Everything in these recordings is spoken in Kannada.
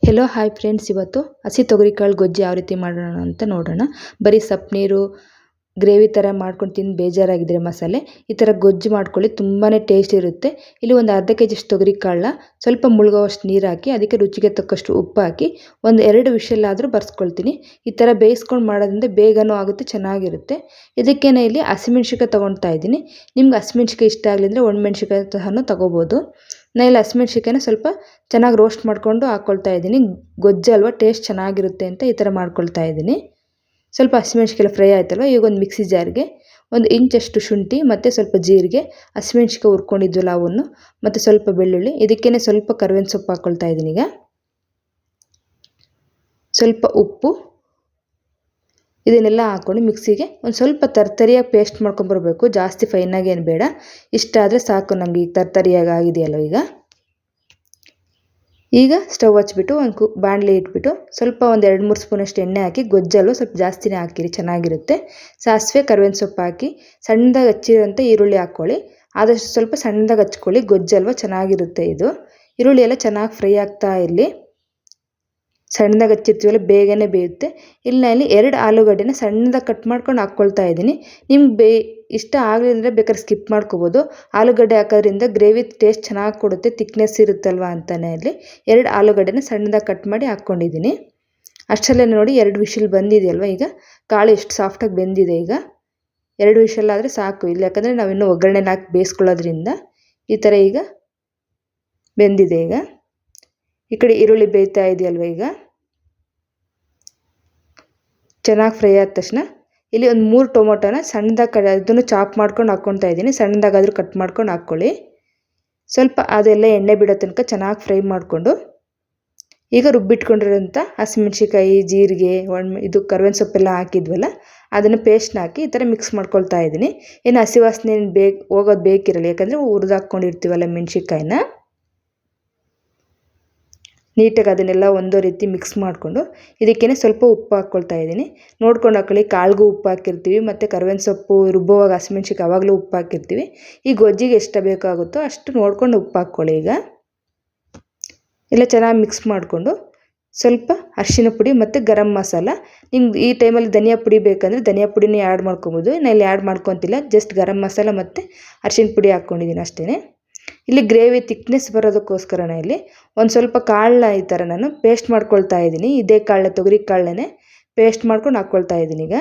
ಹೆಲೋ ಹಾಯ್ ಫ್ರೆಂಡ್ಸ್, ಇವತ್ತು ಹಸಿ ತೊಗರಿಕಾಳು ಗೊಜ್ಜು ಯಾವ ರೀತಿ ಮಾಡೋಣ ಅಂತ ನೋಡೋಣ. ಬರೀ ಸಪ್ಪು ನೀರು ಗ್ರೇವಿ ಥರ ಮಾಡ್ಕೊಂಡು ತಿಂದು ಬೇಜಾರಾಗಿದ್ದರೆ ಮಸಾಲೆ ಈ ಥರ ಗೊಜ್ಜು ಮಾಡ್ಕೊಳ್ಳಿ, ತುಂಬಾ ಟೇಸ್ಟ್ ಇರುತ್ತೆ. ಇಲ್ಲಿ ಒಂದು ಅರ್ಧ ಕೆ ಜಿಯಷ್ಟು ತೊಗರಿಕಾಳನ್ನ ಸ್ವಲ್ಪ ಮುಳುಗೋವಷ್ಟು ನೀರು ಹಾಕಿ ಅದಕ್ಕೆ ರುಚಿಗೆ ತಕ್ಕಷ್ಟು ಉಪ್ಪು ಹಾಕಿ ಒಂದು 2 ವಿಷಲ್ ಆದರೂ ಬರ್ಸ್ಕೊಳ್ತೀನಿ. ಈ ಥರ ಬೇಯಿಸ್ಕೊಂಡು ಮಾಡೋದ್ರಿಂದ ಬೇಗನೂ ಆಗುತ್ತೆ, ಚೆನ್ನಾಗಿರುತ್ತೆ. ಇದಕ್ಕೇನೆ ಇಲ್ಲಿ ಹಸಿಮೆಣ್ಸಿಕಾಯಿ ತೊಗೊಳ್ತಾ ಇದ್ದೀನಿ. ನಿಮ್ಗೆ ಹಸಿಮೆಣ್ಸಿಕಾಯಿ ಇಷ್ಟ ಆಗಲಿದ್ರೆ ಒಣಮೆಣ್ಸಿಕಾಯಿ ಸಹನೂ ತೊಗೋಬೋದು. ನಾನು ಇಲ್ಲಿ ಹಸಿಮೆಣ್ಸಿಕಾಯಿನ ಸ್ವಲ್ಪ ಚೆನ್ನಾಗಿ ರೋಸ್ಟ್ ಮಾಡಿಕೊಂಡು ಹಾಕ್ಕೊಳ್ತಾ ಇದ್ದೀನಿ. ಗೊಜ್ಜು ಅಲ್ವಾ, ಟೇಸ್ಟ್ ಚೆನ್ನಾಗಿರುತ್ತೆ ಅಂತ ಈ ಥರ ಮಾಡ್ಕೊಳ್ತಾ ಇದ್ದೀನಿ. ಸ್ವಲ್ಪ ಹಸಿಮೆಣ್ಸಿಕಾಯಿ ಫ್ರೈ ಆಯ್ತಲ್ವ, ಈಗ ಒಂದು ಮಿಕ್ಸಿ ಜಾರ್ಗೆ 1 ಇಂಚಷ್ಟು ಶುಂಠಿ ಮತ್ತು ಸ್ವಲ್ಪ ಜೀರಿಗೆ, ಹಸಿಮೆಣ್ಸಿಕಾಯಿ ಹುರ್ಕೊಂಡಿದ್ವಲ್ಲ ಅವನ್ನು, ಮತ್ತು ಸ್ವಲ್ಪ ಬೆಳ್ಳುಳ್ಳಿ, ಇದಕ್ಕೇ ಸ್ವಲ್ಪ ಕರಿಬೇವಿನ ಸೊಪ್ಪು ಹಾಕ್ಕೊಳ್ತಾ ಇದ್ದೀನಿ. ಈಗ ಸ್ವಲ್ಪ ಉಪ್ಪು, ಇದನ್ನೆಲ್ಲ ಹಾಕ್ಕೊಂಡು ಮಿಕ್ಸಿಗೆ ಒಂದು ಸ್ವಲ್ಪ ತರ್ತರಿಯಾಗಿ ಪೇಸ್ಟ್ ಮಾಡ್ಕೊಂಬರ್ಬೇಕು. ಜಾಸ್ತಿ ಫೈನಾಗಿ ಏನು ಬೇಡ, ಇಷ್ಟ ಆದರೆ ಸಾಕು ನಮಗೆ. ಈಗ ತರ್ತರಿಯಾಗಿ ಆಗಿದೆಯಲ್ಲ. ಈಗ ಸ್ಟವ್ ಹಚ್ಬಿಟ್ಟು ಒಂದು ಬಾಣಲೆ ಇಟ್ಬಿಟ್ಟು ಸ್ವಲ್ಪ ಒಂದು 2-3 ಸ್ಪೂನಷ್ಟು ಎಣ್ಣೆ ಹಾಕಿ, ಗೊಜ್ಜಲ್ವ ಸ್ವಲ್ಪ ಜಾಸ್ತಿನೇ ಹಾಕಿರಿ, ಚೆನ್ನಾಗಿರುತ್ತೆ. ಸಾಸಿವೆ, ಕರಿಬೇವಿನ ಸೊಪ್ಪು ಹಾಕಿ ಸಣ್ಣದಾಗಿ ಹಚ್ಚಿರೋಂಥ ಈರುಳ್ಳಿ ಹಾಕ್ಕೊಳ್ಳಿ. ಆದಷ್ಟು ಸ್ವಲ್ಪ ಸಣ್ಣದಾಗಿ ಹಚ್ಕೊಳ್ಳಿ, ಗೊಜ್ಜಲ್ವ ಚೆನ್ನಾಗಿರುತ್ತೆ ಇದು. ಈರುಳ್ಳಿ ಎಲ್ಲ ಚೆನ್ನಾಗಿ ಫ್ರೈ ಆಗ್ತಾ ಇರಲಿ. ಸಣ್ಣದಾಗಿ ಹಚ್ಚಿರ್ತೀವಲ್ಲ, ಬೇಗನೆ ಬೇಯುತ್ತೆ. ಇಲ್ಲಿ 2 ಆಲೂಗಡ್ಡೆನ ಸಣ್ಣದಾಗಿ ಕಟ್ ಮಾಡ್ಕೊಂಡು ಹಾಕ್ಕೊಳ್ತಾ ಇದ್ದೀನಿ. ನಿಮ್ಗೆ ಇಷ್ಟ ಆಗಲಿಲ್ಲ ಬೇಕಾದ್ರೆ ಸ್ಕಿಪ್ ಮಾಡ್ಕೋಬೋದು. ಆಲೂಗಡ್ಡೆ ಹಾಕೋದ್ರಿಂದ ಗ್ರೇವಿ ಟೇಸ್ಟ್ ಚೆನ್ನಾಗಿ ಕೊಡುತ್ತೆ, ತಿಕ್ನೆಸ್ ಇರುತ್ತಲ್ವ ಅಂತಲೇ. ಇಲ್ಲಿ 2 ಆಲೂಗಡ್ಡೆನ ಸಣ್ಣದಾಗಿ ಕಟ್ ಮಾಡಿ ಹಾಕ್ಕೊಂಡಿದ್ದೀನಿ. ಅಷ್ಟರಲ್ಲೇ ನೋಡಿ 2 ವಿಷಲ್ ಬಂದಿದೆಯಲ್ವ. ಈಗ ಕಾಳು ಎಷ್ಟು ಸಾಫ್ಟಾಗಿ ಬೆಂದಿದೆ. ಈಗ 2 ವಿಷಲ್ ಆದರೆ ಸಾಕು ಇಲ್ಲಿ, ಯಾಕಂದರೆ ನಾವಿನ್ನೂ ಒಗ್ಗರಣೆನ ಹಾಕಿ ಬೇಯಿಸ್ಕೊಳ್ಳೋದ್ರಿಂದ ಈ ಥರ ಈಗ ಬೆಂದಿದೆ. ಈಗ ಈ ಕಡೆ ಈರುಳ್ಳಿ ಬೇಯ್ತಾ ಇದೆಯಲ್ವ. ಈಗ ಚೆನ್ನಾಗಿ ಫ್ರೈ ಆದ ತಕ್ಷಣ ಇಲ್ಲಿ ಒಂದು 3 ಟೊಮೊಟೊನ ಸಣ್ಣದಾಗಿ ಅದನ್ನು ಚಾಪ್ ಮಾಡ್ಕೊಂಡು ಹಾಕ್ಕೊಳ್ತಾ ಇದ್ದೀನಿ. ಸಣ್ಣದಾಗಾದರೂ ಕಟ್ ಮಾಡ್ಕೊಂಡು ಹಾಕ್ಕೊಳ್ಳಿ. ಸ್ವಲ್ಪ ಅದೆಲ್ಲ ಎಣ್ಣೆ ಬಿಡೋ ತನಕ ಚೆನ್ನಾಗಿ ಫ್ರೈ ಮಾಡಿಕೊಂಡು ಈಗ ರುಬ್ಬಿಟ್ಕೊಂಡಿರೋಂಥ ಹಸಿಮೆಣ್ಸಿಕಾಯಿ, ಜೀರಿಗೆ, ಇದು ಕರಿಬೇವಿನ ಸೊಪ್ಪೆಲ್ಲ ಹಾಕಿದ್ವಲ್ಲ, ಅದನ್ನು ಪೇಸ್ಟ್ನ ಹಾಕಿ ಈ ಥರ ಮಿಕ್ಸ್ ಮಾಡ್ಕೊಳ್ತಾ ಇದ್ದೀನಿ. ಏನು ಹಸಿ ವಾಸನೆ ಹೋಗೋದು ಬೇಕಿರಲ್ಲ, ಯಾಕಂದರೆ ಹುರಿದು ಹಾಕ್ಕೊಂಡಿರ್ತೀವಲ್ಲ ಮೆಣ್ಸಿಕಾಯಿನ. ನೀಟಾಗಿ ಅದನ್ನೆಲ್ಲ ಒಂದೋ ರೀತಿ ಮಿಕ್ಸ್ ಮಾಡಿಕೊಂಡು ಇದಕ್ಕೇ ಸ್ವಲ್ಪ ಉಪ್ಪು ಹಾಕ್ಕೊಳ್ತಾ ಇದ್ದೀನಿ. ನೋಡ್ಕೊಂಡು ಹಾಕ್ಕೊಳ್ಳಿ, ಕಾಳಿಗೂ ಉಪ್ಪು ಹಾಕಿರ್ತೀವಿ, ಮತ್ತು ಕರಿಬೇವಿನ ಸೊಪ್ಪು ರುಬ್ಬುವಾಗ ಹಸಿಮೆಣ್ಸಿಕಾಯಿ ಆವಾಗಲೂ ಉಪ್ಪು ಹಾಕಿರ್ತೀವಿ. ಈ ಗೊಜ್ಜಿಗೆ ಎಷ್ಟು ಬೇಕಾಗುತ್ತೋ ಅಷ್ಟು ನೋಡ್ಕೊಂಡು ಉಪ್ಪು ಹಾಕ್ಕೊಳ್ಳಿ. ಈಗ ಎಲ್ಲ ಚೆನ್ನಾಗಿ ಮಿಕ್ಸ್ ಮಾಡಿಕೊಂಡು ಸ್ವಲ್ಪ ಅರಿಶಿನ ಪುಡಿ ಮತ್ತು ಗರಂ ಮಸಾಲ, ನಿಮ್ಗೆ ಈ ಟೈಮಲ್ಲಿ ಧನಿಯಾ ಪುಡಿ ಬೇಕಂದರೆ ಧನಿಯಾ ಪುಡಿನೇ ಆ್ಯಡ್ ಮಾಡ್ಕೊಬೋದು. ನಾನು ಇಲ್ಲಿ ಆ್ಯಡ್ ಮಾಡ್ಕೊತಿಲ್ಲ, ಜಸ್ಟ್ ಗರಂ ಮಸಾಲ ಮತ್ತು ಅರಿಶಿನ ಪುಡಿ ಹಾಕ್ಕೊಂಡಿದ್ದೀನಿ ಅಷ್ಟೇ. ಇಲ್ಲಿ ಗ್ರೇವಿ ತಿಕ್ನೆಸ್ ಬರೋದಕ್ಕೋಸ್ಕರ ಇಲ್ಲಿ ಒಂದು ಸ್ವಲ್ಪ ಕಾಳನ್ನ ಈ ಥರ ನಾನು ಪೇಸ್ಟ್ ಮಾಡ್ಕೊಳ್ತಾ ಇದ್ದೀನಿ. ಇದೇ ಕಾಳನ್ನ, ತೊಗರಿ ಕಾಳನ್ನೇ ಪೇಸ್ಟ್ ಮಾಡ್ಕೊಂಡು ಹಾಕ್ಕೊಳ್ತಾ ಇದ್ದೀನಿ. ಈಗ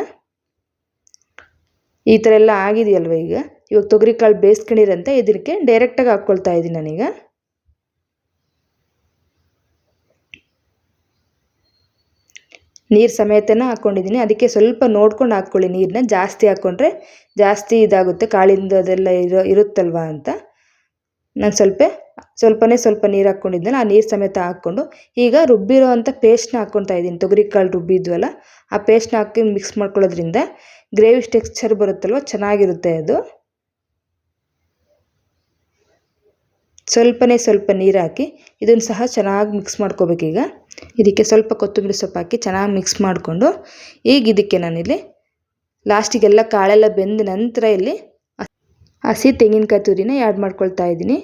ಈ ಥರ ಎಲ್ಲ ಆಗಿದೆಯಲ್ವ. ಇವಾಗ ತೊಗರಿ ಕಾಳು ಬೇಯಿಸ್ಕೊಂಡಿರಂತೆ ಇದಕ್ಕೆ ಡೈರೆಕ್ಟಾಗಿ ಹಾಕ್ಕೊಳ್ತಾ ಇದ್ದೀನಿ ನಾನೀಗ. ನೀರು ಸಮೇತನ ಹಾಕ್ಕೊಂಡಿದ್ದೀನಿ, ಅದಕ್ಕೆ ಸ್ವಲ್ಪ ನೋಡ್ಕೊಂಡು ಹಾಕ್ಕೊಳ್ಳಿ. ನೀರನ್ನ ಜಾಸ್ತಿ ಹಾಕ್ಕೊಂಡ್ರೆ ಜಾಸ್ತಿ ಇದಾಗುತ್ತೆ, ಕಾಳಿಂದ ಅದೆಲ್ಲ ಇರುತ್ತಲ್ವ ಅಂತ. ನಾನು ಸ್ವಲ್ಪ ನೀರು ಹಾಕ್ಕೊಂಡಿದ್ದೆನಲ್ಲ, ಆ ನೀರು ಸಮೇತ ಹಾಕ್ಕೊಂಡು ಈಗ ರುಬ್ಬಿರೋ ಅಂಥ ಪೇಸ್ಟ್ನ ಹಾಕ್ಕೊಳ್ತಾ ಇದ್ದೀನಿ. ತೊಗರಿಕಾಳು ರುಬ್ಬಿದ್ವಲ್ಲ, ಆ ಪೇಸ್ಟ್ನ ಹಾಕಿ ಮಿಕ್ಸ್ ಮಾಡ್ಕೊಳ್ಳೋದ್ರಿಂದ ಗ್ರೇವಿ ಟೆಕ್ಸ್ಚರ್ ಬರುತ್ತಲ್ವ, ಚೆನ್ನಾಗಿರುತ್ತೆ ಅದು. ಸ್ವಲ್ಪ ನೀರು ಹಾಕಿ ಇದನ್ನು ಸಹ ಚೆನ್ನಾಗಿ ಮಿಕ್ಸ್ ಮಾಡ್ಕೋಬೇಕೀಗ. ಇದಕ್ಕೆ ಸ್ವಲ್ಪ ಕೊತ್ತಂಬರಿ ಸೊಪ್ಪು ಹಾಕಿ ಚೆನ್ನಾಗಿ ಮಿಕ್ಸ್ ಮಾಡಿಕೊಂಡು ಈಗ ಇದಕ್ಕೆ ನಾನಿಲ್ಲಿ ಲಾಸ್ಟಿಗೆಲ್ಲ ಕಾಳೆಲ್ಲ ಬೆಂದ ನಂತರ ಇಲ್ಲಿ ಹಸಿ ತೆಂಗಿನಕಾಯಿ ತುರಿನ ಆ್ಯಡ್ ಮಾಡ್ಕೊಳ್ತಾ ಇದ್ದೀನಿ.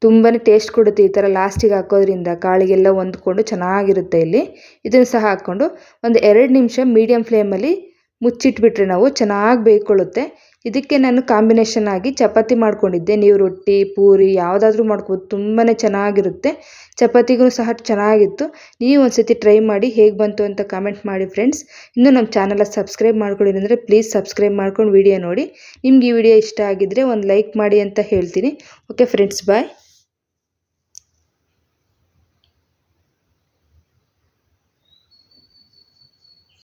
ತುಂಬಾ ಟೇಸ್ಟ್ ಕೊಡುತ್ತೆ ಈ ಥರ ಲಾಸ್ಟಿಗೆ ಹಾಕೋದ್ರಿಂದ, ಕಾಳಿಗೆಲ್ಲ ಹೊಂದ್ಕೊಂಡು ಚೆನ್ನಾಗಿರುತ್ತೆ. ಇಲ್ಲಿ ಇದನ್ನು ಸಹ ಹಾಕ್ಕೊಂಡು ಒಂದು 2 ನಿಮಿಷ ಮೀಡಿಯಮ್ ಫ್ಲೇಮಲ್ಲಿ ಮುಚ್ಚಿಟ್ಬಿಟ್ರೆ ನಾವು ಚೆನ್ನಾಗಿ ಬೇಯ್ಕೊಳ್ಳುತ್ತೆ. ಇದಕ್ಕೆ ನಾನು ಕಾಂಬಿನೇಷನ್ ಆಗಿ ಚಪಾತಿ ಮಾಡ್ಕೊಂಡಿದ್ದೆ. ನೀವು ರೊಟ್ಟಿ, ಪೂರಿ ಯಾವುದಾದ್ರೂ ಮಾಡ್ಕೋಬೋದು, ತುಂಬಾ ಚೆನ್ನಾಗಿರುತ್ತೆ. ಚಪಾತಿಗೂ ಸಹ ಚೆನ್ನಾಗಿತ್ತು. ನೀವು ಒಂದ್ಸತಿ ಟ್ರೈ ಮಾಡಿ ಹೇಗೆ ಬಂತು ಅಂತ ಕಾಮೆಂಟ್ ಮಾಡಿ ಫ್ರೆಂಡ್ಸ್. ಇನ್ನೂ ನಮ್ಮ ಚಾನಲ್ನ ಸಬ್ಸ್ಕ್ರೈಬ್ ಮಾಡ್ಕೊಂಡಿದ್ರೆ ಪ್ಲೀಸ್ ಸಬ್ಸ್ಕ್ರೈಬ್ ಮಾಡ್ಕೊಂಡು ವಿಡಿಯೋ ನೋಡಿ. ನಿಮ್ಗೆ ಈ ವಿಡಿಯೋ ಇಷ್ಟ ಆಗಿದ್ದರೆ ಒಂದು ಲೈಕ್ ಮಾಡಿ ಅಂತ ಹೇಳ್ತೀನಿ. ಓಕೆ ಫ್ರೆಂಡ್ಸ್, ಬಾಯ್.